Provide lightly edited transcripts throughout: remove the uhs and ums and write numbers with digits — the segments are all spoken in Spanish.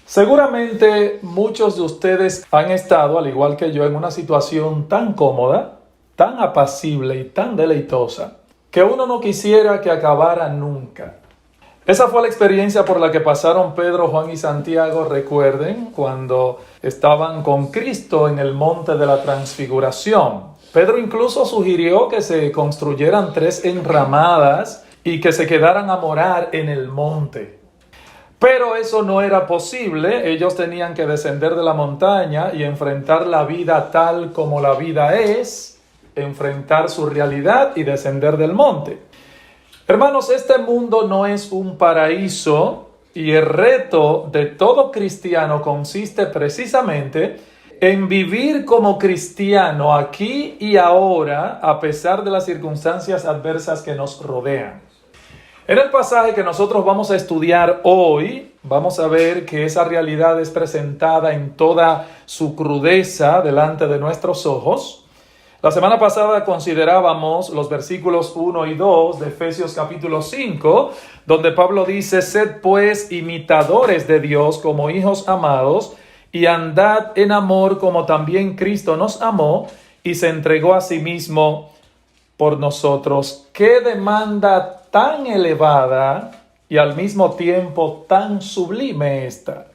Seguramente muchos de ustedes han estado, al igual que yo, en una situación tan cómoda, tan apacible y tan deleitosa, que uno no quisiera que acabara nunca. Esa fue la experiencia por la que pasaron Pedro, Juan y Santiago, recuerden, cuando estaban con Cristo en el monte de la Transfiguración. Pedro incluso sugirió que se construyeran 3 enramadas y que se quedaran a morar en el monte. Pero eso no era posible, ellos tenían que descender de la montaña y enfrentar la vida tal como la vida es, enfrentar su realidad y descender del monte. Hermanos, este mundo no es un paraíso y el reto de todo cristiano consiste precisamente en vivir como cristiano aquí y ahora a pesar de las circunstancias adversas que nos rodean. En el pasaje que nosotros vamos a estudiar hoy, vamos a ver que esa realidad es presentada en toda su crudeza delante de nuestros ojos. La semana pasada considerábamos los versículos 1 y 2 de Efesios capítulo 5, donde Pablo dice: «Sed pues imitadores de Dios como hijos amados, y andad en amor como también Cristo nos amó y se entregó a sí mismo por nosotros». ¡Qué demanda tan elevada y al mismo tiempo tan sublime esta!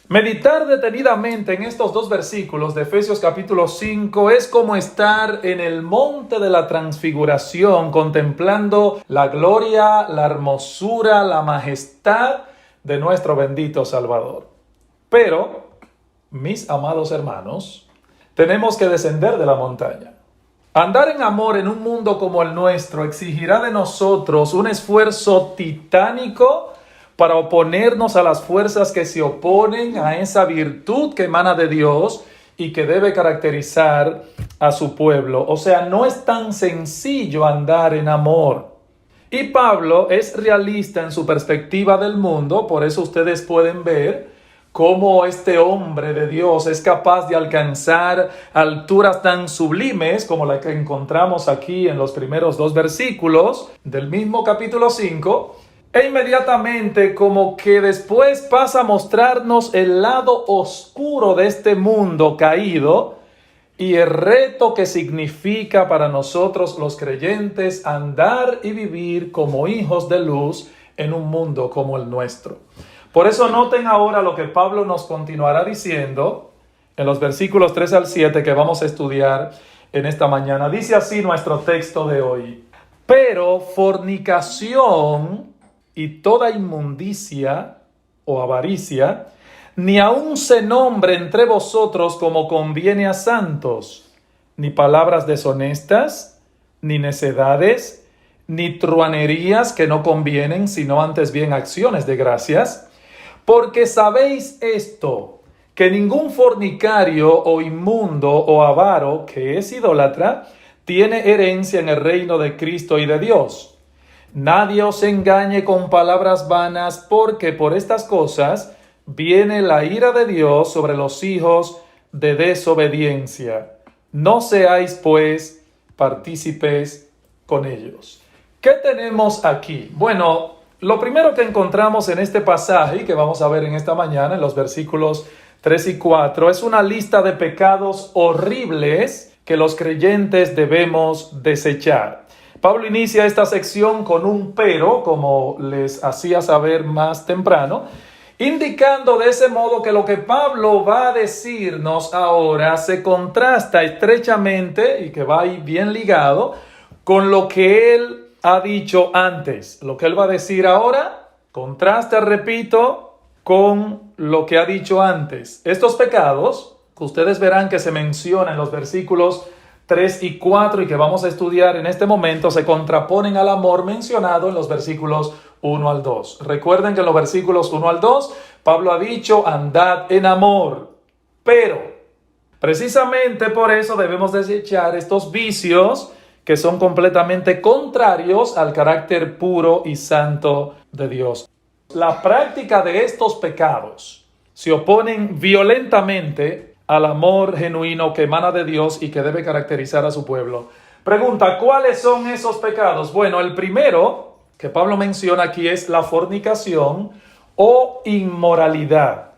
Meditar detenidamente en estos 2 versículos de Efesios capítulo 5 es como estar en el monte de la Transfiguración contemplando la gloria, la hermosura, la majestad de nuestro bendito Salvador. Pero, mis amados hermanos, tenemos que descender de la montaña. Andar en amor en un mundo como el nuestro exigirá de nosotros un esfuerzo titánico para oponernos a las fuerzas que se oponen a esa virtud que emana de Dios y que debe caracterizar a su pueblo. O sea, no es tan sencillo andar en amor. Y Pablo es realista en su perspectiva del mundo, por eso ustedes pueden ver cómo este hombre de Dios es capaz de alcanzar alturas tan sublimes como la que encontramos aquí en los primeros 2 versículos del mismo capítulo 5, e inmediatamente como que después pasa a mostrarnos el lado oscuro de este mundo caído y el reto que significa para nosotros los creyentes andar y vivir como hijos de luz en un mundo como el nuestro. Por eso noten ahora lo que Pablo nos continuará diciendo en los versículos 3 al 7 que vamos a estudiar en esta mañana. Dice así nuestro texto de hoy: «Pero fornicación y toda inmundicia o avaricia, ni aun se nombre entre vosotros como conviene a santos, ni palabras deshonestas, ni necedades, ni truhanerías que no convienen, sino antes bien acciones de gracias. Porque sabéis esto, que ningún fornicario o inmundo o avaro que es idólatra tiene herencia en el reino de Cristo y de Dios. Nadie os engañe con palabras vanas, porque por estas cosas viene la ira de Dios sobre los hijos de desobediencia. No seáis, pues, partícipes con ellos». ¿Qué tenemos aquí? Bueno, lo primero que encontramos en este pasaje, que vamos a ver en esta mañana, en los versículos 3 y 4, es una lista de pecados horribles que los creyentes debemos desechar. Pablo inicia esta sección con un pero, como les hacía saber más temprano, indicando de ese modo que lo que Pablo va a decirnos ahora se contrasta estrechamente y que va ahí bien ligado con lo que él ha dicho antes. Lo que él va a decir ahora contrasta, repito, con lo que ha dicho antes. Estos pecados, que ustedes verán que se mencionan en los versículos 3 y 4 y que vamos a estudiar en este momento, se contraponen al amor mencionado en los versículos 1 al 2. Recuerden que en los versículos 1 al 2, Pablo ha dicho: andad en amor. Pero, precisamente por eso debemos desechar estos vicios que son completamente contrarios al carácter puro y santo de Dios. La práctica de estos pecados se oponen violentamente al amor genuino que emana de Dios y que debe caracterizar a su pueblo. Pregunta: ¿cuáles son esos pecados? Bueno, el primero que Pablo menciona aquí es la fornicación o inmoralidad.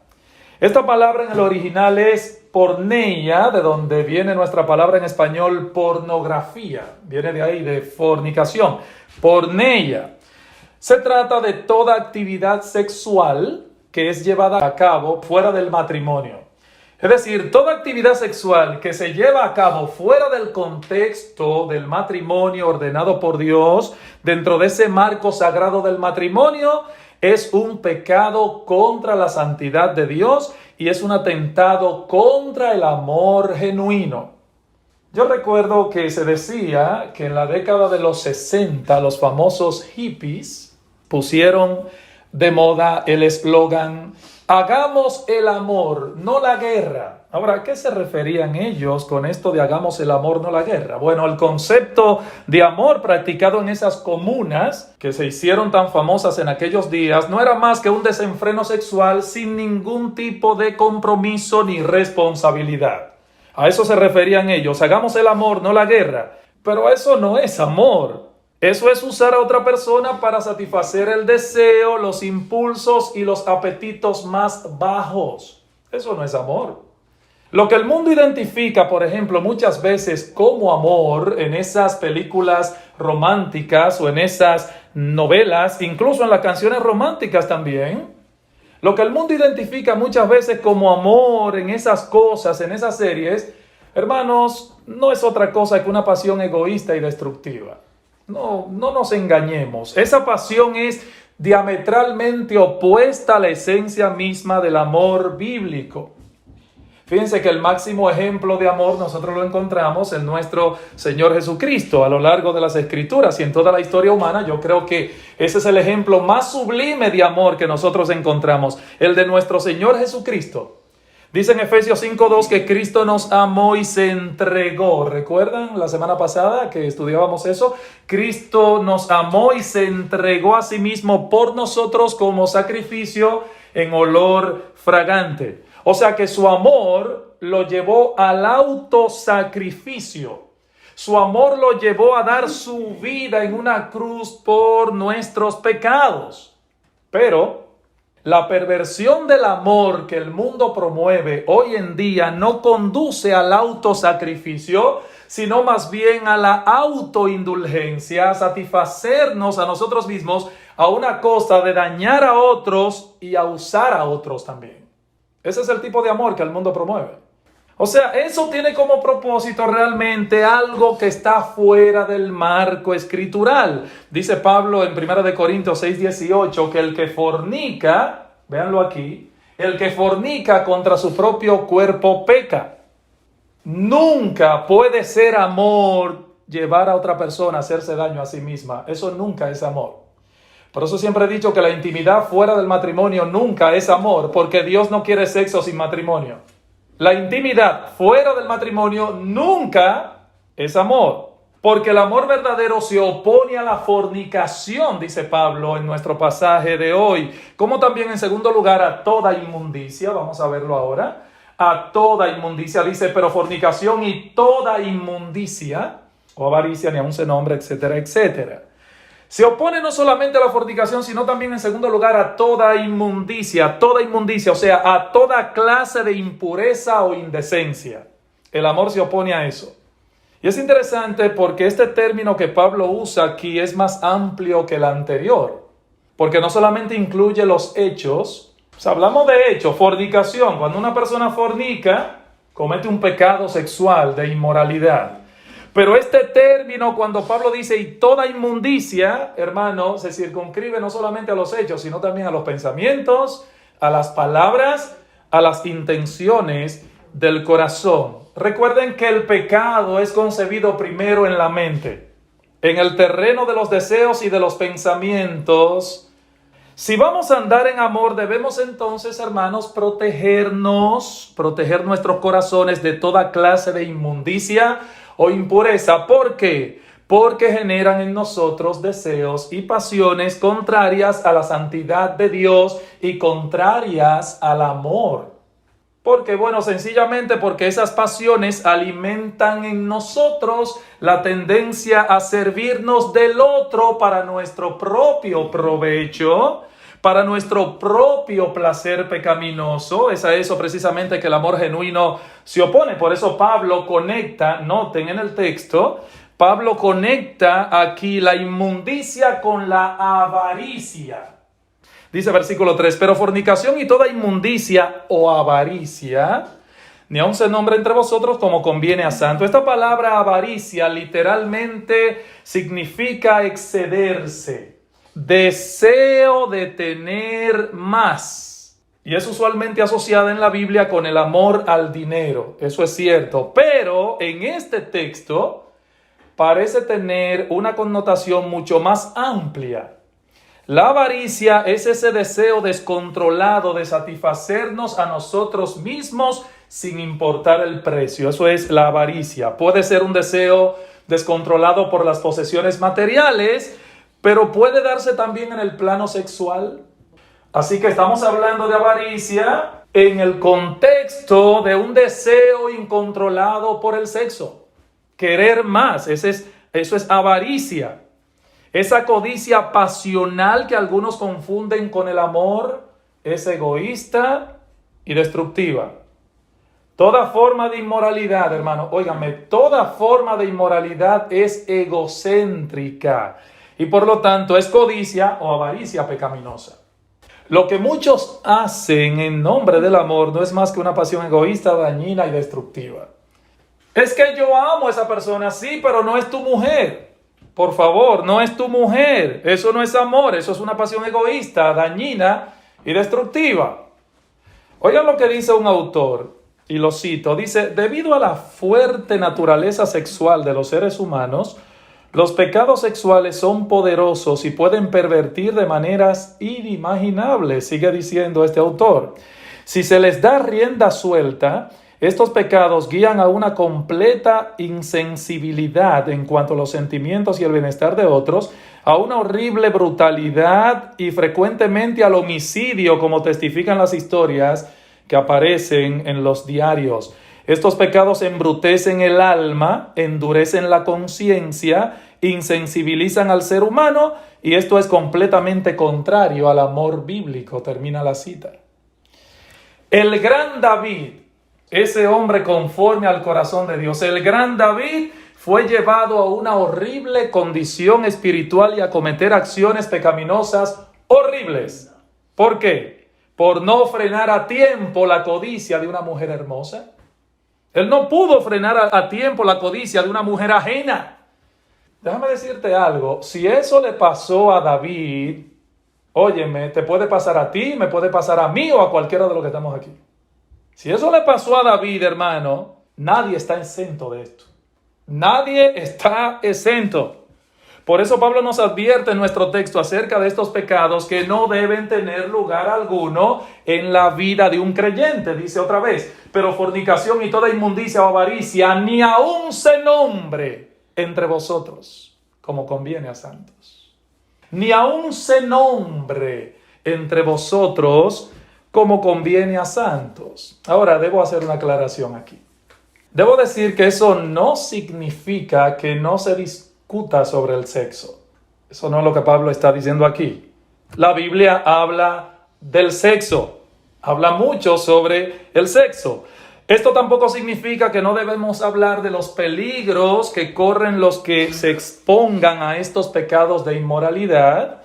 Esta palabra en el original es porneia, de donde viene nuestra palabra en español pornografía. Viene de ahí, de fornicación. Porneia. Se trata de toda actividad sexual que es llevada a cabo fuera del matrimonio. Es decir, toda actividad sexual que se lleva a cabo fuera del contexto del matrimonio ordenado por Dios, dentro de ese marco sagrado del matrimonio, es un pecado contra la santidad de Dios y es un atentado contra el amor genuino. Yo recuerdo que se decía que en la década de los 60 los famosos hippies pusieron de moda el eslogan "Hagamos el amor, no la guerra". Ahora, ¿a qué se referían ellos con esto de hagamos el amor, no la guerra? Bueno, el concepto de amor practicado en esas comunas que se hicieron tan famosas en aquellos días no era más que un desenfreno sexual sin ningún tipo de compromiso ni responsabilidad. A eso se referían ellos, hagamos el amor, no la guerra. Pero eso no es amor. Eso es usar a otra persona para satisfacer el deseo, los impulsos y los apetitos más bajos. Eso no es amor. Lo que el mundo identifica, por ejemplo, muchas veces como amor en esas películas románticas o en esas novelas, incluso en las canciones románticas también, lo que el mundo identifica muchas veces como amor en esas cosas, en esas series, hermanos, no es otra cosa que una pasión egoísta y destructiva. No nos engañemos. Esa pasión es diametralmente opuesta a la esencia misma del amor bíblico. Fíjense que el máximo ejemplo de amor nosotros lo encontramos en nuestro Señor Jesucristo a lo largo de las Escrituras y en toda la historia humana. Yo creo que ese es el ejemplo más sublime de amor que nosotros encontramos, el de nuestro Señor Jesucristo. Dice en Efesios 5:2 que Cristo nos amó y se entregó. ¿Recuerdan la semana pasada que estudiábamos eso? Cristo nos amó y se entregó a sí mismo por nosotros como sacrificio en olor fragante. O sea que su amor lo llevó al autosacrificio. Su amor lo llevó a dar su vida en una cruz por nuestros pecados. Pero la perversión del amor que el mundo promueve hoy en día no conduce al autosacrificio, sino más bien a la autoindulgencia, a satisfacernos a nosotros mismos a una costa de dañar a otros y a usar a otros también. Ese es el tipo de amor que el mundo promueve. O sea, eso tiene como propósito realmente algo que está fuera del marco escritural. Dice Pablo en 1 Corintios 6:18 que el que fornica, véanlo aquí, el que fornica contra su propio cuerpo peca. Nunca puede ser amor llevar a otra persona a hacerse daño a sí misma. Eso nunca es amor. Por eso siempre he dicho que la intimidad fuera del matrimonio nunca es amor, porque Dios no quiere sexo sin matrimonio. La intimidad fuera del matrimonio nunca es amor, porque el amor verdadero se opone a la fornicación, dice Pablo en nuestro pasaje de hoy, como también en segundo lugar a toda inmundicia, vamos a verlo ahora, a toda inmundicia, dice, pero fornicación y toda inmundicia, o avaricia, ni aun se nombra, etcétera, etcétera. Se opone no solamente a la fornicación, sino también en segundo lugar a toda inmundicia, o sea, a toda clase de impureza o indecencia. El amor se opone a eso. Y es interesante porque este término que Pablo usa aquí es más amplio que el anterior, porque no solamente incluye los hechos, hablamos de hechos, fornicación, cuando una persona fornica, comete un pecado sexual de inmoralidad. Pero este término, cuando Pablo dice y toda inmundicia, hermano, se circunscribe no solamente a los hechos, sino también a los pensamientos, a las palabras, a las intenciones del corazón. Recuerden que el pecado es concebido primero en la mente, en el terreno de los deseos y de los pensamientos. Si vamos a andar en amor, debemos entonces, hermanos, proteger nuestros corazones de toda clase de inmundicia o impureza. ¿Por qué? Porque generan en nosotros deseos y pasiones contrarias a la santidad de Dios y contrarias al amor. Porque, sencillamente porque esas pasiones alimentan en nosotros la tendencia a servirnos del otro para nuestro propio provecho, para nuestro propio placer pecaminoso. Es a eso precisamente que el amor genuino se opone. Por eso Pablo conecta, noten en el texto, Pablo conecta aquí la inmundicia con la avaricia. Dice versículo 3, pero fornicación y toda inmundicia o avaricia, ni aun se nombra entre vosotros como conviene a santo. Esta palabra avaricia literalmente significa excederse, deseo de tener más. Y es usualmente asociada en la Biblia con el amor al dinero. Eso es cierto. Pero en este texto parece tener una connotación mucho más amplia. La avaricia es ese deseo descontrolado de satisfacernos a nosotros mismos sin importar el precio. Eso es la avaricia. Puede ser un deseo descontrolado por las posesiones materiales, pero puede darse también en el plano sexual. Así que estamos hablando de avaricia en el contexto de un deseo incontrolado por el sexo. Querer más, eso es avaricia. Esa codicia pasional que algunos confunden con el amor es egoísta y destructiva. Toda forma de inmoralidad, hermano, óigame, toda forma de inmoralidad es egocéntrica y por lo tanto es codicia o avaricia pecaminosa. Lo que muchos hacen en nombre del amor no es más que una pasión egoísta, dañina y destructiva. Es que yo amo a esa persona, sí, pero no es tu mujer. Por favor, no es tu mujer. Eso no es amor, eso es una pasión egoísta, dañina y destructiva. Oigan lo que dice un autor, y lo cito, dice, debido a la fuerte naturaleza sexual de los seres humanos, los pecados sexuales son poderosos y pueden pervertir de maneras inimaginables, sigue diciendo este autor. Si se les da rienda suelta, estos pecados guían a una completa insensibilidad en cuanto a los sentimientos y el bienestar de otros, a una horrible brutalidad y frecuentemente al homicidio, como testifican las historias que aparecen en los diarios. Estos pecados embrutecen el alma, endurecen la conciencia, insensibilizan al ser humano y esto es completamente contrario al amor bíblico. Termina la cita. El gran David, ese hombre conforme al corazón de Dios, el gran David fue llevado a una horrible condición espiritual y a cometer acciones pecaminosas horribles. ¿Por qué? Por no frenar a tiempo la codicia de una mujer hermosa. Él no pudo frenar a tiempo la codicia de una mujer ajena. Déjame decirte algo, si eso le pasó a David, óyeme, te puede pasar a ti, me puede pasar a mí o a cualquiera de los que estamos aquí. Si eso le pasó a David, hermano, nadie está exento de esto. Nadie está exento. Por eso Pablo nos advierte en nuestro texto acerca de estos pecados que no deben tener lugar alguno en la vida de un creyente. Dice otra vez, pero fornicación y toda inmundicia o avaricia ni aun se nombre entre vosotros, como conviene a santos. Ni aun se nombre entre vosotros, como conviene a santos. Ahora, debo hacer una aclaración aquí. Debo decir que eso no significa que no se discuta sobre el sexo. Eso no es lo que Pablo está diciendo aquí. La Biblia habla del sexo. Habla mucho sobre el sexo. Esto tampoco significa que no debemos hablar de los peligros que corren los que se expongan a estos pecados de inmoralidad,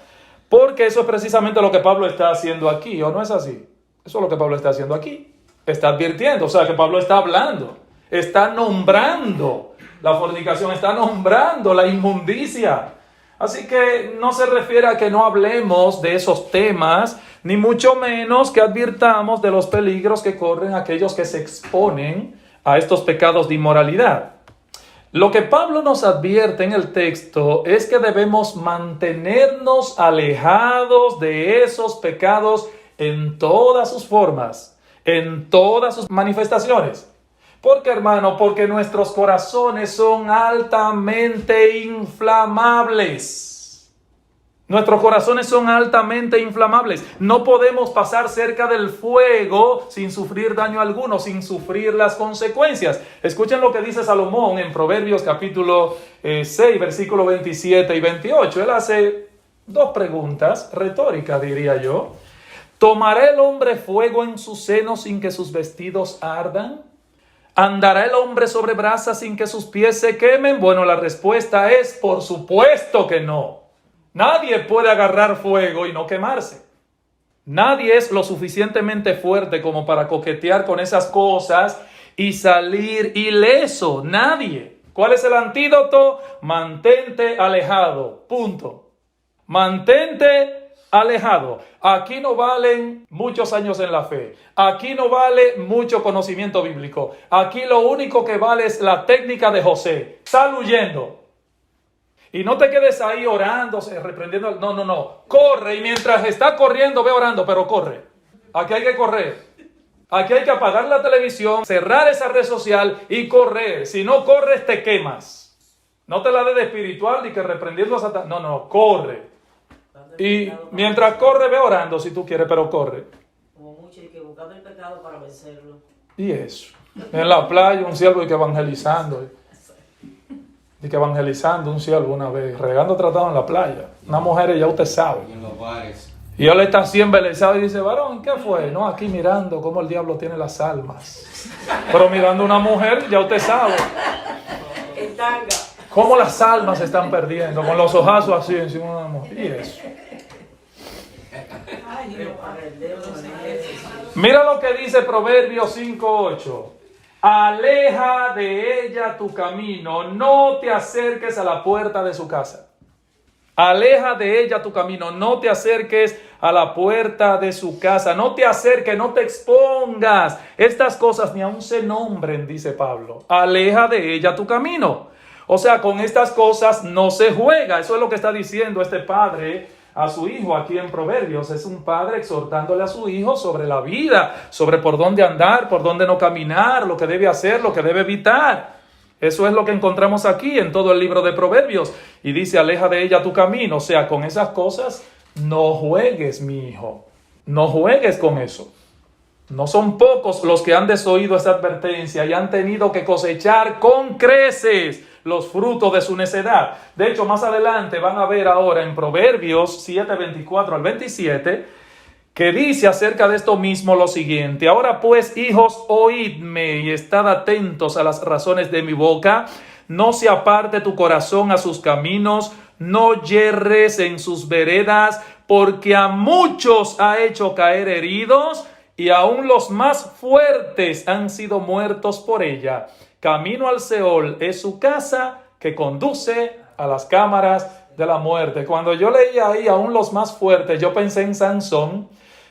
porque eso es precisamente lo que Pablo está haciendo aquí, ¿o no es así? Eso es lo que Pablo está haciendo aquí. Está advirtiendo, o sea, que Pablo está hablando, está nombrando la fornicación, está nombrando la inmundicia. Así que no se refiere a que no hablemos de esos temas, ni mucho menos que advirtamos de los peligros que corren aquellos que se exponen a estos pecados de inmoralidad. Lo que Pablo nos advierte en el texto es que debemos mantenernos alejados de esos pecados en todas sus formas, en todas sus manifestaciones. ¿Por qué, hermano? Porque nuestros corazones son altamente inflamables. Nuestros corazones son altamente inflamables. No podemos pasar cerca del fuego sin sufrir daño alguno, sin sufrir las consecuencias. Escuchen lo que dice Salomón en Proverbios capítulo 6, versículo 27 y 28. Él hace Dos preguntas retóricas, diría yo. ¿Tomará el hombre fuego en su seno sin que sus vestidos ardan? ¿Andará el hombre sobre brasas sin que sus pies se quemen? Bueno, la respuesta es por supuesto que no. Nadie puede agarrar fuego y no quemarse. Nadie es lo suficientemente fuerte como para coquetear con esas cosas y salir ileso. Nadie. ¿Cuál es el antídoto? Mantente alejado. Punto. Mantente alejado. Aquí no valen muchos años en la fe. Aquí no vale mucho conocimiento bíblico. Aquí lo único que vale es la técnica de José. Sal huyendo. Y no te quedes ahí orando, reprendiendo. No. Corre. Y mientras está corriendo, ve orando, pero corre. Aquí hay que correr. Aquí hay que apagar la televisión, cerrar esa red social y correr. Si no corres, te quemas. No te la des de espiritual ni que reprendiendo a Satanás. No, corre. Y mientras corre, ve orando si tú quieres, pero corre. Como mucho hay que buscar el pecado para vencerlo. Y eso. En la playa, un siervo y que evangelizando. Y que evangelizando un siervo una vez, regando tratado en la playa. Una mujer, ya usted sabe. En los bares. Y él está así embelesado y dice, varón, ¿qué fue? No, aquí mirando cómo el diablo tiene las almas. Pero mirando una mujer, ya usted sabe. El tanga. Cómo las almas se están perdiendo, con los ojazos así encima de una mujer. Y eso. Mira lo que dice Proverbios 5:8. Aleja de ella tu camino, no te acerques a la puerta de su casa. Aleja de ella tu camino, no te acerques a la puerta de su casa. No te acerques, no te expongas. Estas cosas ni aun se nombren, dice Pablo. Aleja de ella tu camino. O sea, con estas cosas no se juega. Eso es lo que está diciendo este padre a su hijo aquí en Proverbios. Es un padre exhortándole a su hijo sobre la vida, sobre por dónde andar, por dónde no caminar, lo que debe hacer, lo que debe evitar. Eso es lo que encontramos aquí en todo el libro de Proverbios. Y dice, aleja de ella tu camino. O sea, con esas cosas no juegues, mi hijo. No juegues con eso. No son pocos los que han desoído esa advertencia y han tenido que cosechar con creces los frutos de su necedad. De hecho, más adelante van a ver ahora en Proverbios 7:24 al 27, que dice acerca de esto mismo lo siguiente: ahora pues, hijos, oídme y estad atentos a las razones de mi boca. No se aparte tu corazón a sus caminos, no yerres en sus veredas, porque a muchos ha hecho caer heridos, y aún los más fuertes han sido muertos por ella. Camino al Seol es su casa, que conduce a las cámaras de la muerte. Cuando yo leía ahí aún los más fuertes, yo pensé en Sansón,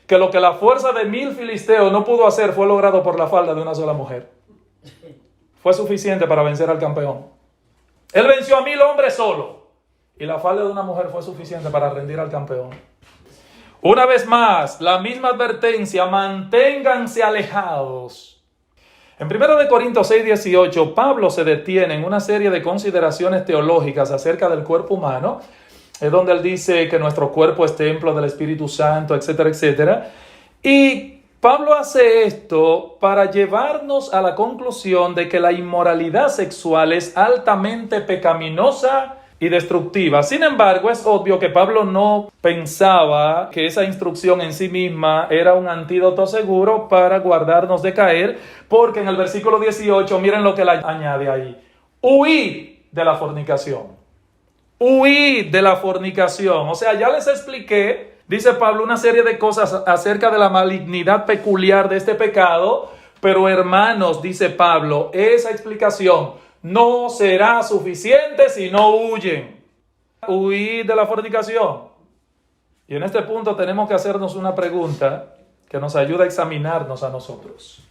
que lo que la fuerza de 1000 filisteos no pudo hacer fue logrado por la falda de una sola mujer. Fue suficiente para vencer al campeón. Él venció a 1000 hombres solo, y la falda de una mujer fue suficiente para rendir al campeón. Una vez más, la misma advertencia: manténganse alejados. En 1 Corintios 6:18, Pablo se detiene en una serie de consideraciones teológicas acerca del cuerpo humano. Es donde él dice que nuestro cuerpo es templo del Espíritu Santo, etcétera, etcétera. Y Pablo hace esto para llevarnos a la conclusión de que la inmoralidad sexual es altamente pecaminosa y destructiva. Sin embargo, es obvio que Pablo no pensaba que esa instrucción en sí misma era un antídoto seguro para guardarnos de caer, porque en el versículo 18, miren lo que él añade ahí: huid de la fornicación. Huid de la fornicación. O sea, ya les expliqué, dice Pablo, una serie de cosas acerca de la malignidad peculiar de este pecado, pero hermanos, dice Pablo, esa explicación no será suficiente si no huyen. Huid de la fornicación. Y en este punto tenemos que hacernos una pregunta que nos ayuda a examinarnos a nosotros.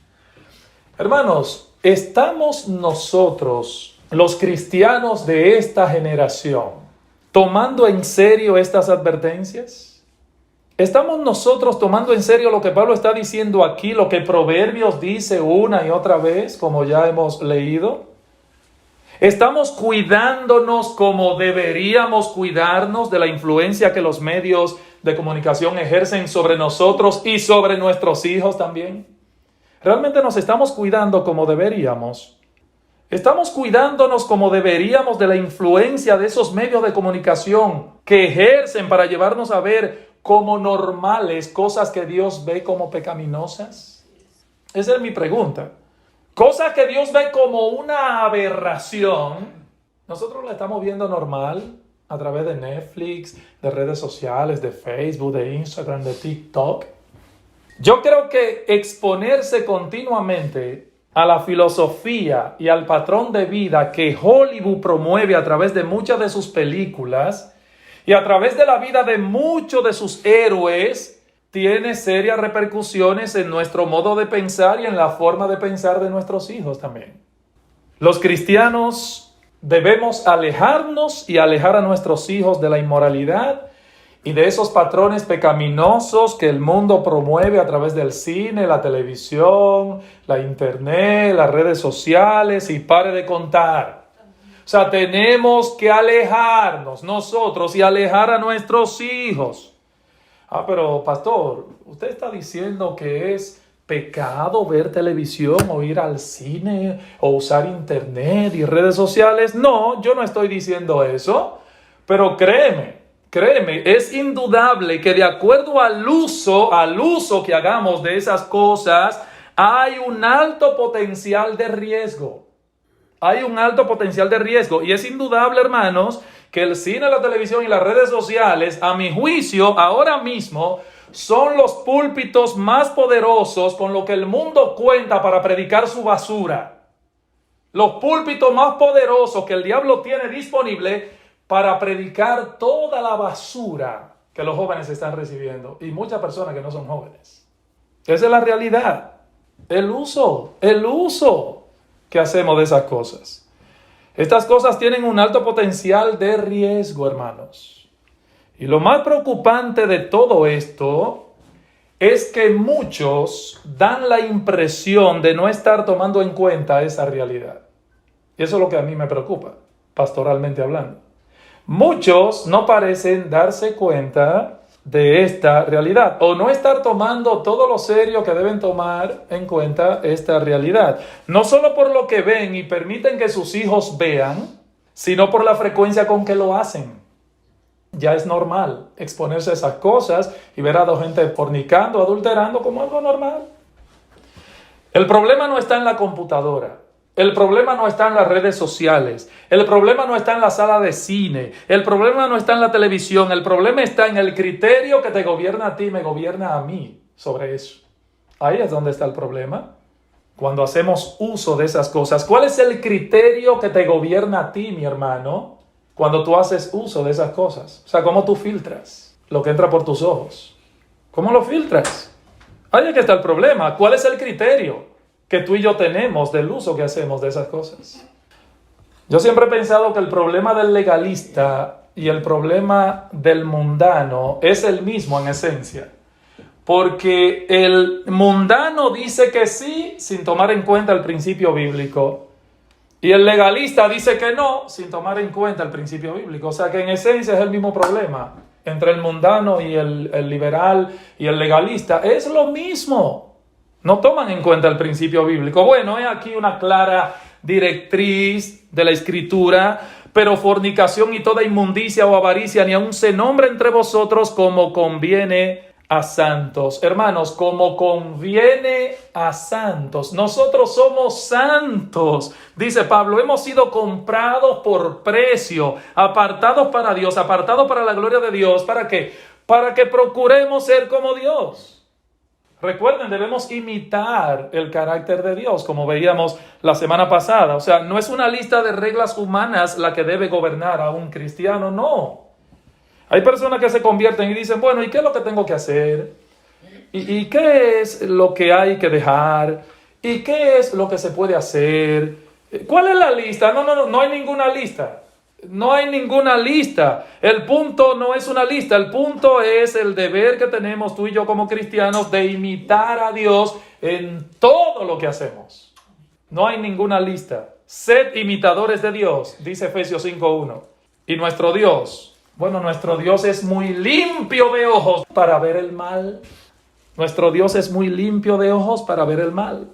Hermanos, ¿estamos nosotros, los cristianos de esta generación, tomando en serio estas advertencias? ¿Estamos nosotros tomando en serio lo que Pablo está diciendo aquí, lo que Proverbios dice una y otra vez, como ya hemos leído? ¿Estamos cuidándonos como deberíamos cuidarnos de la influencia que los medios de comunicación ejercen sobre nosotros y sobre nuestros hijos también? ¿Realmente nos estamos cuidando como deberíamos? Estamos cuidándonos como deberíamos de la influencia de esos medios de comunicación que ejercen para llevarnos a ver como normales cosas que Dios ve como pecaminosas. Esa es mi pregunta. Cosas que Dios ve como una aberración, nosotros la estamos viendo normal a través de Netflix, de redes sociales, de Facebook, de Instagram, de TikTok. Yo creo que exponerse continuamente a la filosofía y al patrón de vida que Hollywood promueve a través de muchas de sus películas y a través de la vida de muchos de sus héroes, tiene serias repercusiones en nuestro modo de pensar y en la forma de pensar de nuestros hijos también. Los cristianos debemos alejarnos y alejar a nuestros hijos de la inmoralidad y de esos patrones pecaminosos que el mundo promueve a través del cine, la televisión, la internet, las redes sociales y pare de contar. O sea, tenemos que alejarnos nosotros y alejar a nuestros hijos. Pero pastor, usted está diciendo que es pecado ver televisión o ir al cine o usar internet y redes sociales. No, yo no estoy diciendo eso, pero créeme, es indudable que de acuerdo al uso que hagamos de esas cosas, hay un alto potencial de riesgo. Hay un alto potencial de riesgo y es indudable, hermanos, que el cine, la televisión y las redes sociales, a mi juicio, ahora mismo, son los púlpitos más poderosos con lo que el mundo cuenta para predicar su basura. Los púlpitos más poderosos que el diablo tiene disponible para predicar toda la basura que los jóvenes están recibiendo. Y muchas personas que no son jóvenes. Esa es la realidad. El uso que hacemos de esas cosas. Estas cosas tienen un alto potencial de riesgo, hermanos. Y lo más preocupante de todo esto es que muchos dan la impresión de no estar tomando en cuenta esa realidad. Y eso es lo que a mí me preocupa, pastoralmente hablando. Muchos no parecen darse cuenta de esta realidad o no estar tomando todo lo serio que deben tomar en cuenta esta realidad. No solo por lo que ven y permiten que sus hijos vean, sino por la frecuencia con que lo hacen. Ya es normal exponerse a esas cosas y ver a la gente fornicando, adulterando como algo normal. El problema no está en la computadora. El problema no está en las redes sociales, el problema no está en la sala de cine, el problema no está en la televisión, el problema está en el criterio que te gobierna a ti y me gobierna a mí sobre eso. Ahí es donde está el problema. Cuando hacemos uso de esas cosas, ¿cuál es el criterio que te gobierna a ti, mi hermano, cuando tú haces uso de esas cosas? O sea, ¿cómo tú filtras lo que entra por tus ojos? ¿Cómo lo filtras? Ahí es que está el problema. ¿Cuál es el criterio que tú y yo tenemos del uso que hacemos de esas cosas? Yo siempre he pensado que el problema del legalista y el problema del mundano es el mismo en esencia. Porque el mundano dice que sí sin tomar en cuenta el principio bíblico. Y el legalista dice que no sin tomar en cuenta el principio bíblico. O sea que en esencia es el mismo problema entre el mundano y el liberal y el legalista. Es lo mismo. No toman en cuenta el principio bíblico. Bueno, es aquí una clara directriz de la Escritura, pero fornicación y toda inmundicia o avaricia ni aun se nombra entre vosotros como conviene a santos. Hermanos, como conviene a santos. Nosotros somos santos. Dice Pablo, hemos sido comprados por precio, apartados para Dios, apartados para la gloria de Dios. ¿Para qué? Para que procuremos ser como Dios. Recuerden, debemos imitar el carácter de Dios, como veíamos la semana pasada. O sea, no es una lista de reglas humanas la que debe gobernar a un cristiano, no. Hay personas que se convierten y dicen, bueno, ¿y qué es lo que tengo que hacer? ¿Y qué es lo que hay que dejar? ¿Y qué es lo que se puede hacer? ¿Cuál es la lista? No hay ninguna lista. No hay ninguna lista. El punto no es una lista. El punto es el deber que tenemos tú y yo como cristianos de imitar a Dios en todo lo que hacemos. No hay ninguna lista. Sed imitadores de Dios, dice Efesios 5:1. Y nuestro Dios es muy limpio de ojos para ver el mal. Nuestro Dios es muy limpio de ojos para ver el mal.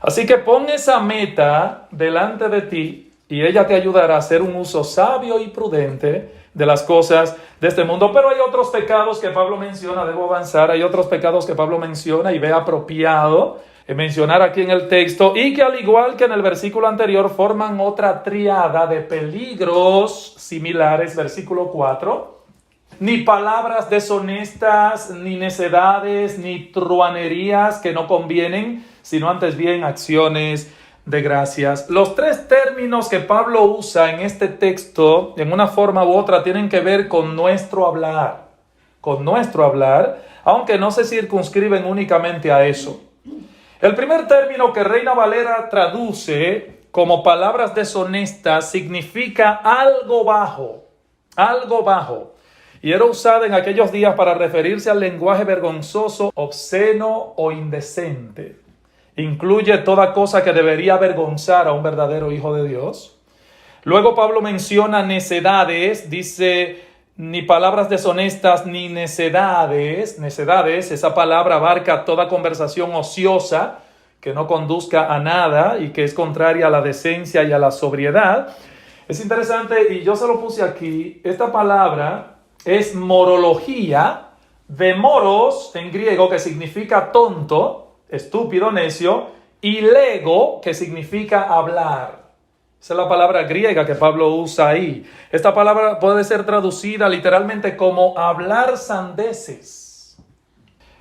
Así que pon esa meta delante de ti y ella te ayudará a hacer un uso sabio y prudente de las cosas de este mundo. Pero hay otros pecados que Pablo menciona, debo avanzar, hay otros pecados que Pablo menciona y ve apropiado mencionar aquí en el texto, y que al igual que en el versículo anterior forman otra triada de peligros similares. Versículo 4: ni palabras deshonestas, ni necedades, ni truanerías que no convienen, sino antes bien acciones de gracias. Los tres términos que Pablo usa en este texto, en una forma u otra, tienen que ver con nuestro hablar, aunque no se circunscriben únicamente a eso. El primer término que Reina Valera traduce como palabras deshonestas significa algo bajo, y era usada en aquellos días para referirse al lenguaje vergonzoso, obsceno o indecente. Incluye toda cosa que debería avergonzar a un verdadero hijo de Dios. Luego Pablo menciona necedades, dice ni palabras deshonestas ni necedades. Esa palabra abarca toda conversación ociosa que no conduzca a nada y que es contraria a la decencia y a la sobriedad. Es interesante, y yo se lo puse aquí, esta palabra es morología, de moros en griego, que significa tonto, estúpido, necio, y lego, que significa hablar. Esa es la palabra griega que Pablo usa ahí. Esta palabra puede ser traducida literalmente como hablar sandeces.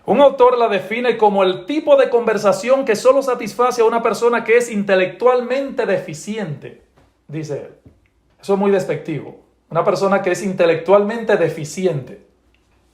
Un autor la define como el tipo de conversación que solo satisface a una persona que es intelectualmente deficiente, dice él. Eso es muy despectivo. Una persona que es intelectualmente deficiente.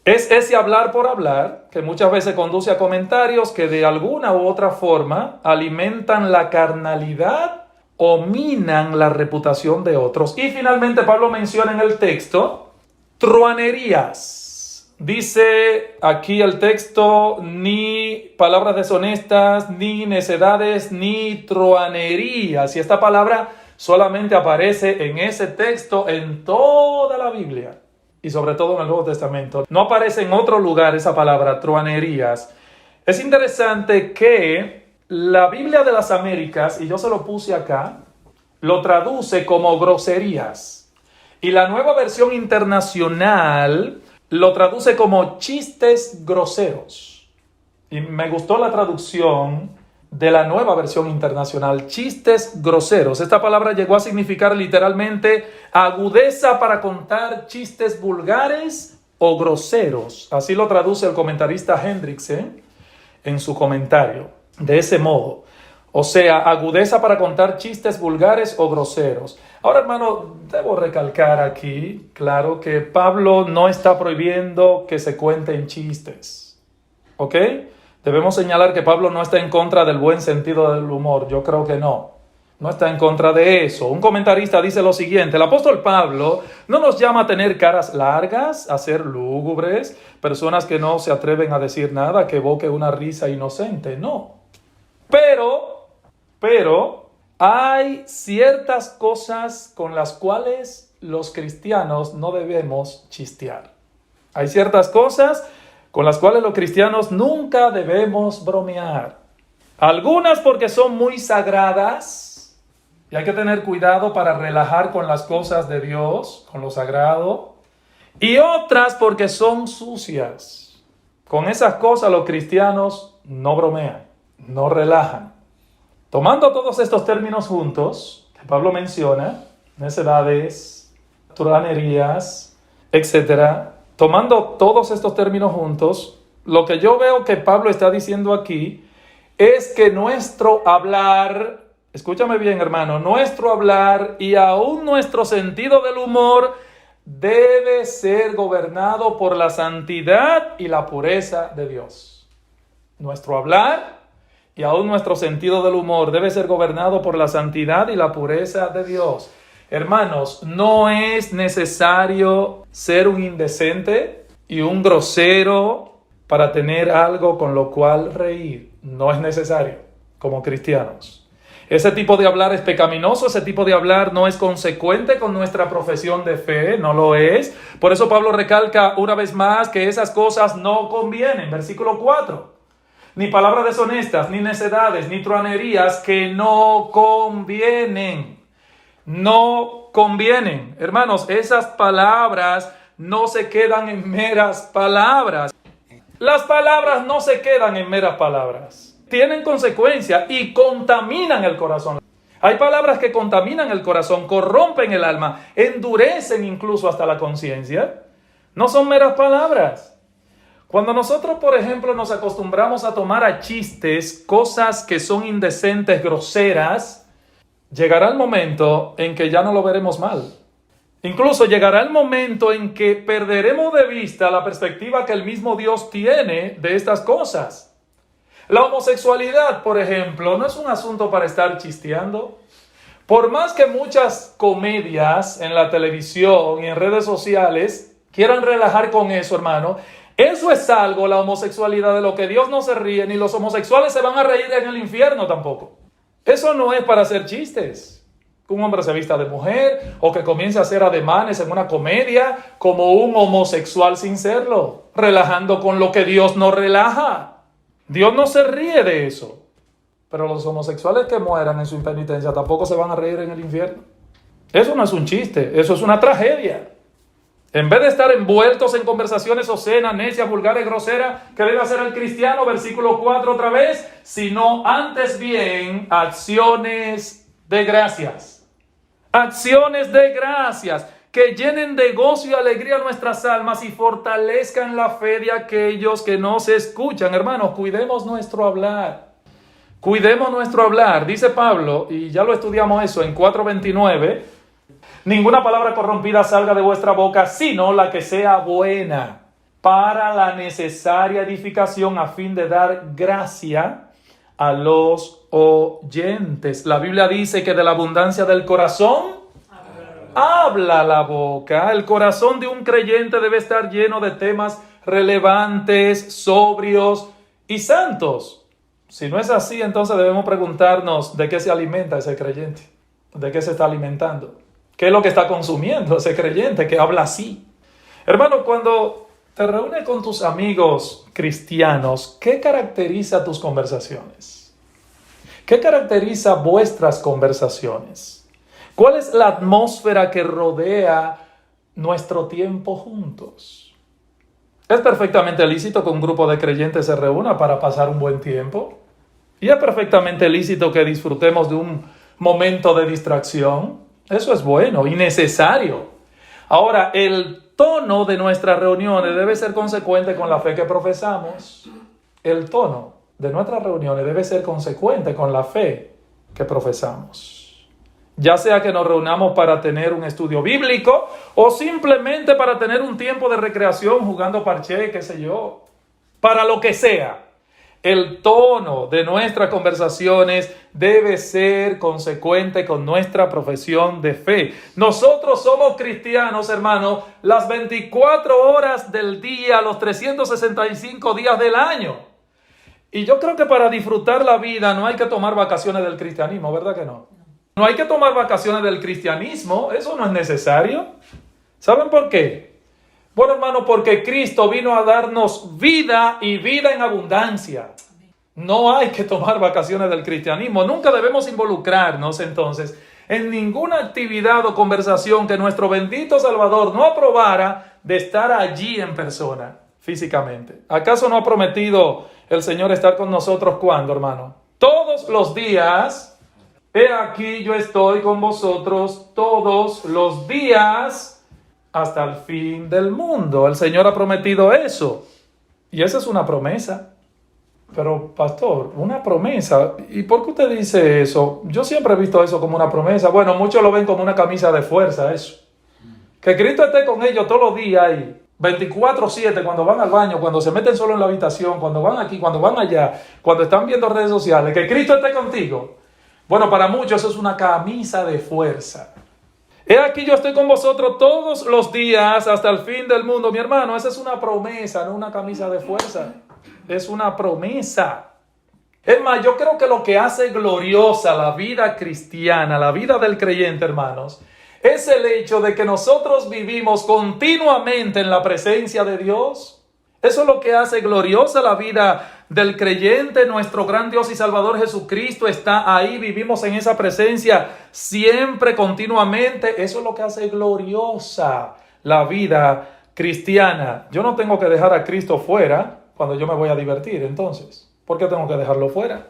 Es ese hablar por hablar que muchas veces conduce a comentarios que de alguna u otra forma alimentan la carnalidad o minan la reputación de otros. Y finalmente Pablo menciona en el texto truanerías. Dice aquí el texto: ni palabras deshonestas, ni necedades, ni truanerías. Y esta palabra solamente aparece en ese texto en toda la Biblia y sobre todo en el Nuevo Testamento. No aparece en otro lugar esa palabra, truanerías. Es interesante que la Biblia de las Américas, y yo se lo puse acá, lo traduce como groserías. Y la Nueva Versión Internacional lo traduce como chistes groseros. Y me gustó la traducción de la Nueva Versión Internacional, chistes groseros. Esta palabra llegó a significar literalmente agudeza para contar chistes vulgares o groseros. Así lo traduce el comentarista Hendrickson en su comentario, de ese modo. O sea, agudeza para contar chistes vulgares o groseros. Ahora, hermano, debo recalcar aquí, claro, que Pablo no está prohibiendo que se cuenten chistes. ¿Ok? Debemos señalar que Pablo no está en contra del buen sentido del humor. Yo creo que no. No está en contra de eso. Un comentarista dice lo siguiente: el apóstol Pablo no nos llama a tener caras largas, a ser lúgubres, personas que no se atreven a decir nada que evoque una risa inocente. No. Pero hay ciertas cosas con las cuales los cristianos no debemos chistear. Hay ciertas cosas con las cuales los cristianos nunca debemos bromear. Algunas porque son muy sagradas y hay que tener cuidado para relajar con las cosas de Dios, con lo sagrado. Y otras porque son sucias. Con esas cosas los cristianos no bromean, no relajan. Tomando todos estos términos juntos, que Pablo menciona, necedades, truanerías, etc., tomando todos estos términos juntos, lo que yo veo que Pablo está diciendo aquí es que nuestro hablar, escúchame bien, hermano, nuestro hablar y aún nuestro sentido del humor debe ser gobernado por la santidad y la pureza de Dios. Nuestro hablar y aún nuestro sentido del humor debe ser gobernado por la santidad y la pureza de Dios. Hermanos, no es necesario ser un indecente y un grosero para tener algo con lo cual reír. No es necesario como cristianos. Ese tipo de hablar es pecaminoso, ese tipo de hablar no es consecuente con nuestra profesión de fe, no lo es. Por eso Pablo recalca una vez más que esas cosas no convienen. Versículo 4. ni palabras deshonestas, ni necedades, ni truanerías que no convienen. No convienen. Hermanos, esas palabras no se quedan en meras palabras. Las palabras no se quedan en meras palabras. Tienen consecuencias y contaminan el corazón. Hay palabras que contaminan el corazón, corrompen el alma, endurecen incluso hasta la conciencia. No son meras palabras. Cuando nosotros, por ejemplo, nos acostumbramos a tomar a chistes cosas que son indecentes, groseras, llegará el momento en que ya no lo veremos mal. Incluso llegará el momento en que perderemos de vista la perspectiva que el mismo Dios tiene de estas cosas. La homosexualidad, por ejemplo, no es un asunto para estar chisteando. Por más que muchas comedias en la televisión y en redes sociales quieran relajar con eso, hermano, eso es algo, la homosexualidad, de lo que Dios no se ríe, ni los homosexuales se van a reír en el infierno tampoco. Eso no es para hacer chistes. Que un hombre se vista de mujer o que comience a hacer ademanes en una comedia como un homosexual sin serlo, relajando con lo que Dios no relaja. Dios no se ríe de eso. Pero los homosexuales que mueran en su impenitencia tampoco se van a reír en el infierno. Eso no es un chiste, eso es una tragedia. En vez de estar envueltos en conversaciones obscenas, necias, vulgares, groseras, ¿qué debe hacer el cristiano? Versículo 4 otra vez. Sino antes bien acciones de gracias. Acciones de gracias que llenen de gozo y alegría nuestras almas y fortalezcan la fe de aquellos que nos escuchan. Hermanos, cuidemos nuestro hablar. Cuidemos nuestro hablar. Dice Pablo, y ya lo estudiamos eso en 4:29, ninguna palabra corrompida salga de vuestra boca, sino la que sea buena, para la necesaria edificación a fin de dar gracia a los oyentes. La Biblia dice que de la abundancia del corazón habla la boca. El corazón de un creyente debe estar lleno de temas relevantes, sobrios y santos. Si no es así, entonces debemos preguntarnos de qué se alimenta ese creyente, de qué se está alimentando, qué es lo que está consumiendo ese creyente que habla así. Hermano, cuando te reúnes con tus amigos cristianos, ¿qué caracteriza tus conversaciones? ¿Qué caracteriza vuestras conversaciones? ¿Cuál es la atmósfera que rodea nuestro tiempo juntos? Es perfectamente lícito que un grupo de creyentes se reúna para pasar un buen tiempo. Y es perfectamente lícito que disfrutemos de un momento de distracción. Eso es bueno y necesario. Ahora, el tono de nuestras reuniones debe ser consecuente con la fe que profesamos. El tono de nuestras reuniones debe ser consecuente con la fe que profesamos. Ya sea que nos reunamos para tener un estudio bíblico o simplemente para tener un tiempo de recreación jugando parché, qué sé yo. Para lo que sea, el tono de nuestras conversaciones debe ser consecuente con nuestra profesión de fe. Nosotros somos cristianos, hermanos, las 24 horas del día, los 365 días del año. Y yo creo que para disfrutar la vida no hay que tomar vacaciones del cristianismo, ¿verdad que no? No hay que tomar vacaciones del cristianismo, eso no es necesario. ¿Saben por qué? Bueno, hermano, porque Cristo vino a darnos vida y vida en abundancia. No hay que tomar vacaciones del cristianismo. Nunca debemos involucrarnos entonces en ninguna actividad o conversación que nuestro bendito Salvador no aprobara de estar allí en persona, físicamente. ¿Acaso no ha prometido el Señor estar con nosotros cuándo, hermano? Todos los días. He aquí yo estoy con vosotros todos los días hasta el fin del mundo. El Señor ha prometido eso. Y esa es una promesa. Pero, pastor, una promesa. ¿Y por qué usted dice eso? Yo siempre he visto eso como una promesa. Bueno, muchos lo ven como una camisa de fuerza, eso. Que Cristo esté con ellos todos los días ahí. 24/7, cuando van al baño, cuando se meten solo en la habitación, cuando van aquí, cuando van allá, cuando están viendo redes sociales. Que Cristo esté contigo. Bueno, para muchos eso es una camisa de fuerza. He aquí yo estoy con vosotros todos los días hasta el fin del mundo. Mi hermano, esa es una promesa, no una camisa de fuerza. Es una promesa. Es más, yo creo que lo que hace gloriosa la vida cristiana, la vida del creyente, hermanos, es el hecho de que nosotros vivimos continuamente en la presencia de Dios. Eso es lo que hace gloriosa la vida del creyente. Nuestro gran Dios y Salvador Jesucristo está ahí. Vivimos en esa presencia siempre, continuamente. Eso es lo que hace gloriosa la vida cristiana. Yo no tengo que dejar a Cristo fuera cuando yo me voy a divertir. Entonces, ¿por qué tengo que dejarlo fuera?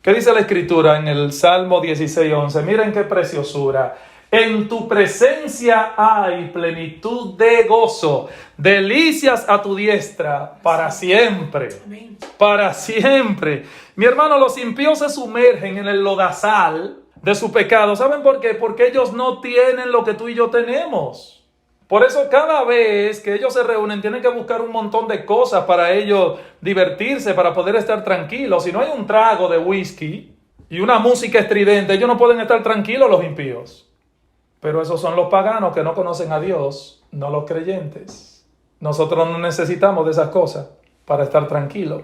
¿Qué dice la Escritura en el Salmo 16:11? Miren qué preciosura. En tu presencia hay plenitud de gozo, delicias a tu diestra para siempre. Amén. Para siempre. Mi hermano, los impíos se sumergen en el lodazal de su pecado. ¿Saben por qué? Porque ellos no tienen lo que tú y yo tenemos. Por eso cada vez que ellos se reúnen tienen que buscar un montón de cosas para ellos divertirse, para poder estar tranquilos. Si no hay un trago de whisky y una música estridente, ellos no pueden estar tranquilos, los impíos. Pero esos son los paganos que no conocen a Dios, no los creyentes. Nosotros no necesitamos de esas cosas para estar tranquilos.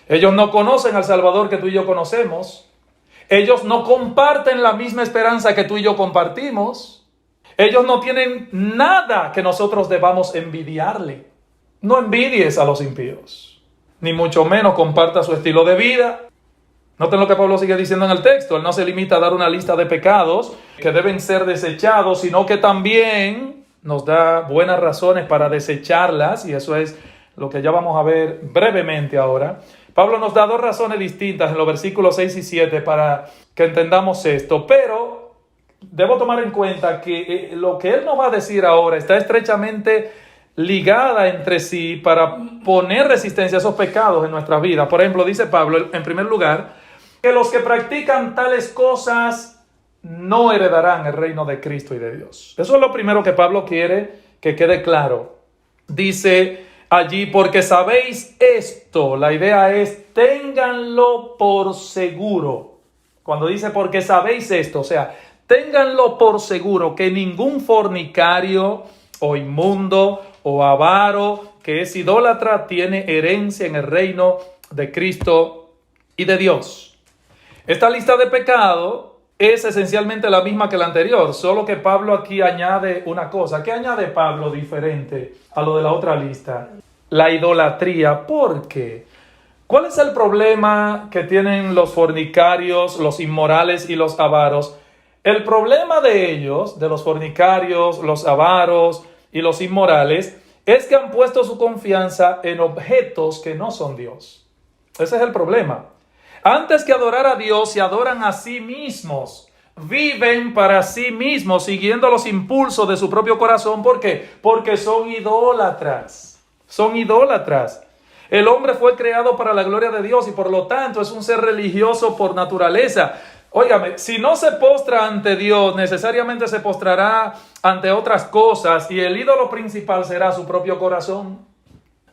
Ellos no conocen al Salvador que tú y yo conocemos. Ellos no comparten la misma esperanza que tú y yo compartimos. Ellos no tienen nada que nosotros debamos envidiarle. No envidies a los impíos, ni mucho menos comparta su estilo de vida. Noten lo que Pablo sigue diciendo en el texto. Él no se limita a dar una lista de pecados que deben ser desechados, sino que también nos da buenas razones para desecharlas, y eso es lo que ya vamos a ver brevemente ahora. Pablo nos da dos razones distintas en los versículos 6 y 7 para que entendamos esto, pero debo tomar en cuenta que lo que él nos va a decir ahora está estrechamente ligada entre sí para poner resistencia a esos pecados en nuestras vidas. Por ejemplo, dice Pablo, en primer lugar, que los que practican tales cosas no heredarán el reino de Cristo y de Dios. Eso es lo primero que Pablo quiere que quede claro. Dice allí, porque sabéis esto, la idea es, ténganlo por seguro. Cuando dice porque sabéis esto, o sea, ténganlo por seguro que ningún fornicario o inmundo o avaro que es idólatra tiene herencia en el reino de Cristo y de Dios. Esta lista de pecado es esencialmente la misma que la anterior, solo que Pablo aquí añade una cosa. ¿Qué añade Pablo diferente a lo de la otra lista? La idolatría. ¿Por qué? ¿Cuál es el problema que tienen los fornicarios, los inmorales y los avaros? El problema de ellos, de los fornicarios, los avaros y los inmorales, es que han puesto su confianza en objetos que no son Dios. Ese es el problema. Antes que adorar a Dios, se adoran a sí mismos. Viven para sí mismos, siguiendo los impulsos de su propio corazón. ¿Por qué? Porque son idólatras. Son idólatras. El hombre fue creado para la gloria de Dios y por lo tanto es un ser religioso por naturaleza. Óigame, si no se postra ante Dios, necesariamente se postrará ante otras cosas y el ídolo principal será su propio corazón.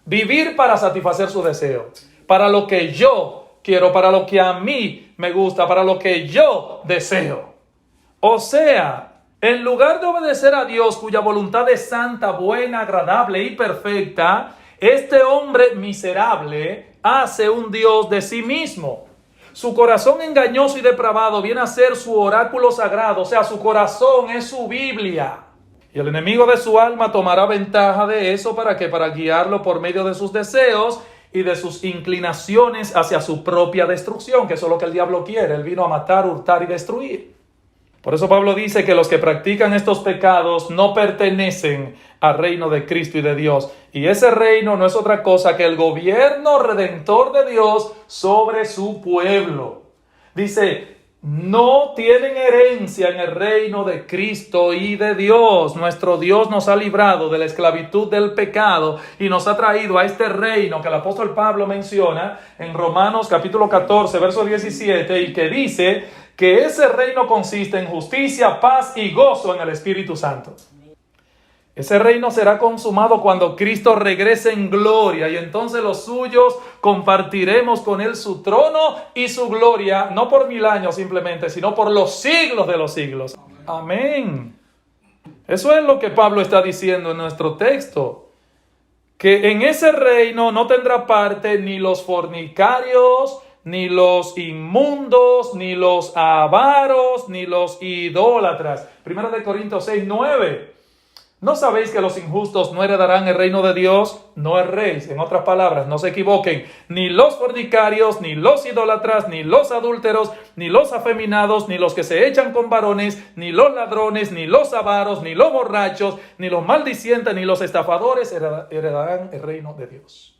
Vivir para satisfacer su deseo, para lo que yo quiero, para lo que a mí me gusta, para lo que yo deseo. O sea, en lugar de obedecer a Dios, cuya voluntad es santa, buena, agradable y perfecta, este hombre miserable hace un Dios de sí mismo. Su corazón engañoso y depravado viene a ser su oráculo sagrado, o sea, su corazón es su Biblia. Y el enemigo de su alma tomará ventaja de eso para guiarlo por medio de sus deseos y de sus inclinaciones hacia su propia destrucción, que eso es lo que el diablo quiere. Él vino a matar, hurtar y destruir. Por eso Pablo dice que los que practican estos pecados no pertenecen al reino de Cristo y de Dios. Y ese reino no es otra cosa que el gobierno redentor de Dios sobre su pueblo. Dice, no tienen herencia en el reino de Cristo y de Dios. Nuestro Dios nos ha librado de la esclavitud del pecado y nos ha traído a este reino que el apóstol Pablo menciona en Romanos capítulo 14, verso 17, y que dice que ese reino consiste en justicia, paz y gozo en el Espíritu Santo. Ese reino será consumado cuando Cristo regrese en gloria y entonces los suyos compartiremos con Él su trono y su gloria, no por 1000 años simplemente, sino por los siglos de los siglos. Amén. Eso es lo que Pablo está diciendo en nuestro texto, que en ese reino no tendrá parte ni los fornicarios, ni los inmundos, ni los avaros, ni los idólatras. 1 Corintios 6:9. ¿No sabéis que los injustos no heredarán el reino de Dios? No erréis, en otras palabras, no se equivoquen, ni los fornicarios, ni los idólatras, ni los adúlteros, ni los afeminados, ni los que se echan con varones, ni los ladrones, ni los avaros, ni los borrachos, ni los maldicientes, ni los estafadores heredarán el reino de Dios.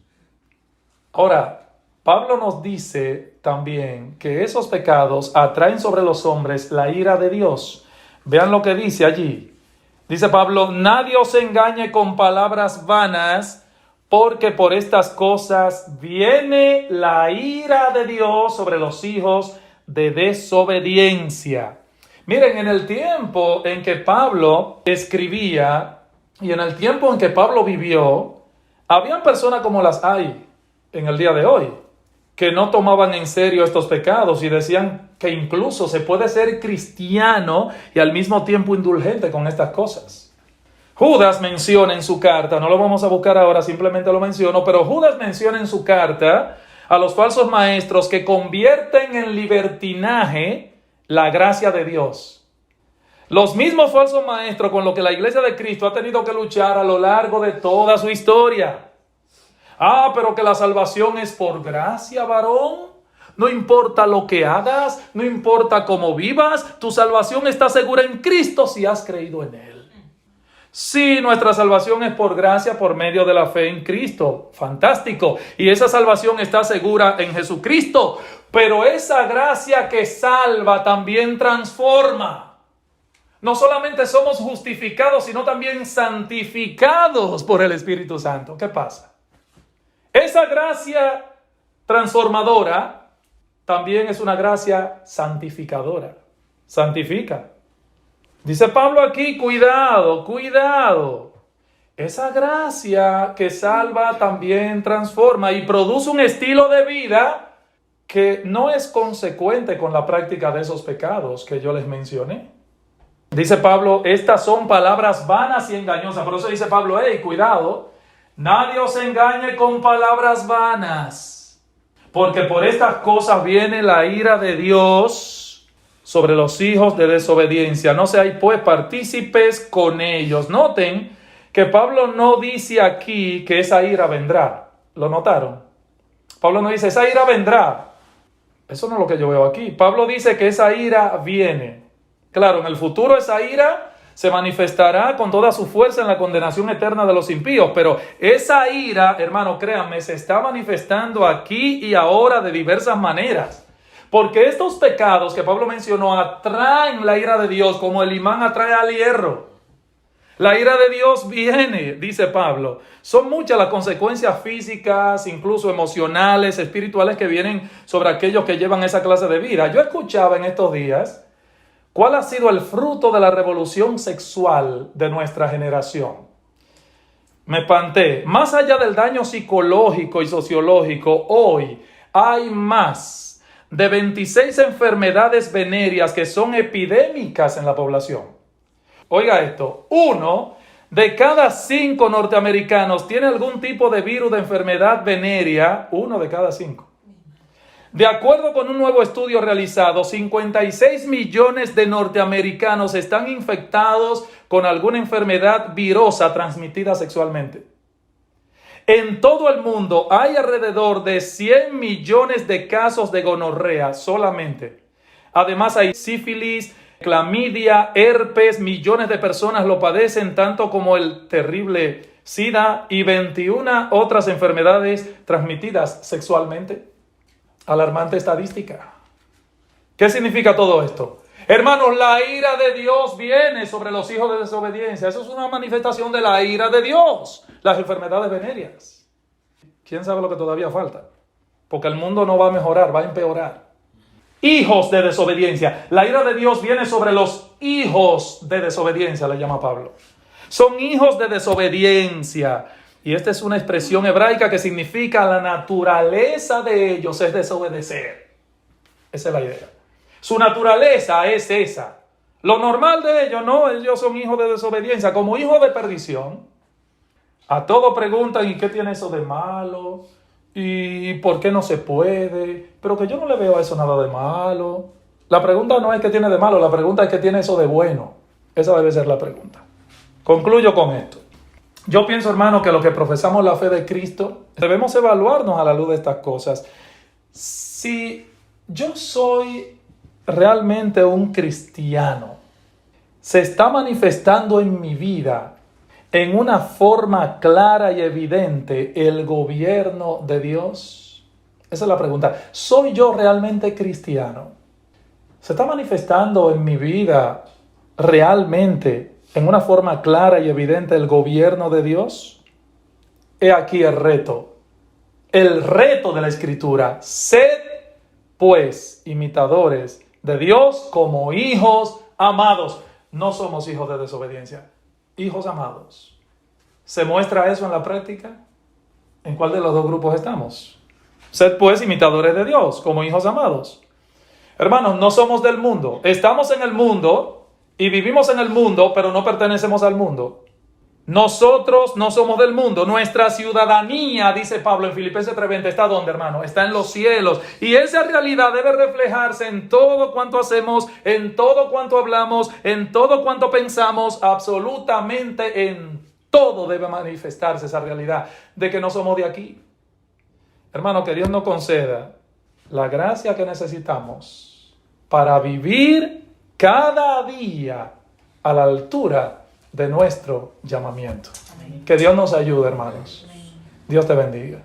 Ahora, Pablo nos dice también que esos pecados atraen sobre los hombres la ira de Dios. Vean lo que dice allí. Dice Pablo, nadie os engañe con palabras vanas, porque por estas cosas viene la ira de Dios sobre los hijos de desobediencia. Miren, en el tiempo en que Pablo escribía y en el tiempo en que Pablo vivió, habían personas como las hay en el día de hoy, que no tomaban en serio estos pecados y decían que incluso se puede ser cristiano y al mismo tiempo indulgente con estas cosas. Judas menciona en su carta, no lo vamos a buscar ahora, simplemente lo menciono, pero Judas menciona en su carta a los falsos maestros que convierten en libertinaje la gracia de Dios. Los mismos falsos maestros con los que la iglesia de Cristo ha tenido que luchar a lo largo de toda su historia. Pero que la salvación es por gracia, varón. No importa lo que hagas, no importa cómo vivas, tu salvación está segura en Cristo si has creído en Él. Sí, nuestra salvación es por gracia, por medio de la fe en Cristo. Fantástico. Y esa salvación está segura en Jesucristo. Pero esa gracia que salva también transforma. No solamente somos justificados, sino también santificados por el Espíritu Santo. ¿Qué pasa? Esa gracia transformadora también es una gracia santificadora. Santifica. Dice Pablo aquí, cuidado, cuidado. Esa gracia que salva también transforma y produce un estilo de vida que no es consecuente con la práctica de esos pecados que yo les mencioné. Dice Pablo, estas son palabras vanas y engañosas. Por eso dice Pablo, cuidado. Nadie os engañe con palabras vanas, porque por estas cosas viene la ira de Dios sobre los hijos de desobediencia. No seáis pues partícipes con ellos. Noten que Pablo no dice aquí que esa ira vendrá. ¿Lo notaron? Pablo no dice, esa ira vendrá. Eso no es lo que yo veo aquí. Pablo dice que esa ira viene. Claro, en el futuro esa ira se manifestará con toda su fuerza en la condenación eterna de los impíos. Pero esa ira, hermano, créanme, se está manifestando aquí y ahora de diversas maneras. Porque estos pecados que Pablo mencionó atraen la ira de Dios como el imán atrae al hierro. La ira de Dios viene, dice Pablo. Son muchas las consecuencias físicas, incluso emocionales, espirituales que vienen sobre aquellos que llevan esa clase de vida. Yo escuchaba en estos días ¿cuál ha sido el fruto de la revolución sexual de nuestra generación? Me espanté. Más allá del daño psicológico y sociológico, hoy hay más de 26 enfermedades venéreas que son epidémicas en la población. Oiga esto, 1 de cada 5 norteamericanos tiene algún tipo de virus de enfermedad venérea, 1 de cada 5. De acuerdo con un nuevo estudio realizado, 56 millones de norteamericanos están infectados con alguna enfermedad virosa transmitida sexualmente. En todo el mundo hay alrededor de 100 millones de casos de gonorrea solamente. Además hay sífilis, clamidia, herpes, millones de personas lo padecen, tanto como el terrible SIDA y 21 otras enfermedades transmitidas sexualmente. Alarmante estadística. ¿Qué significa todo esto? Hermanos, la ira de Dios viene sobre los hijos de desobediencia. Eso es una manifestación de la ira de Dios. Las enfermedades venéreas. ¿Quién sabe lo que todavía falta? Porque el mundo no va a mejorar, va a empeorar. Hijos de desobediencia. La ira de Dios viene sobre los hijos de desobediencia, le llama Pablo. Son hijos de desobediencia. Y esta es una expresión hebraica que significa la naturaleza de ellos es desobedecer. Esa es la idea. Su naturaleza es esa. Lo normal de ellos, no, ellos son hijos de desobediencia, como hijos de perdición. A todo preguntan, ¿y qué tiene eso de malo? ¿Y por qué no se puede? Pero que yo no le veo a eso nada de malo. La pregunta no es qué tiene de malo, la pregunta es qué tiene eso de bueno. Esa debe ser la pregunta. Concluyo con esto. Yo pienso, hermano, que los que profesamos la fe de Cristo debemos evaluarnos a la luz de estas cosas. Si yo soy realmente un cristiano, se está manifestando en mi vida en una forma clara y evidente el gobierno de Dios. Esa es la pregunta. ¿Soy yo realmente cristiano? ¿Se está manifestando en mi vida realmente en una forma clara y evidente el gobierno de Dios? He aquí el reto de la Escritura. Sed, pues, imitadores de Dios como hijos amados. No somos hijos de desobediencia, hijos amados. ¿Se muestra eso en la práctica? ¿En cuál de los dos grupos estamos? Sed, pues, imitadores de Dios como hijos amados. Hermanos, no somos del mundo. Estamos en el mundo y vivimos en el mundo, pero no pertenecemos al mundo. Nosotros no somos del mundo. Nuestra ciudadanía, dice Pablo en Filipenses 3:20, ¿está dónde, hermano? Está en los cielos. Y esa realidad debe reflejarse en todo cuanto hacemos, en todo cuanto hablamos, en todo cuanto pensamos, absolutamente en todo debe manifestarse esa realidad de que no somos de aquí. Hermano, que Dios nos conceda la gracia que necesitamos para vivir cada día a la altura de nuestro llamamiento. Amén. Que Dios nos ayude, hermanos. Amén. Dios te bendiga.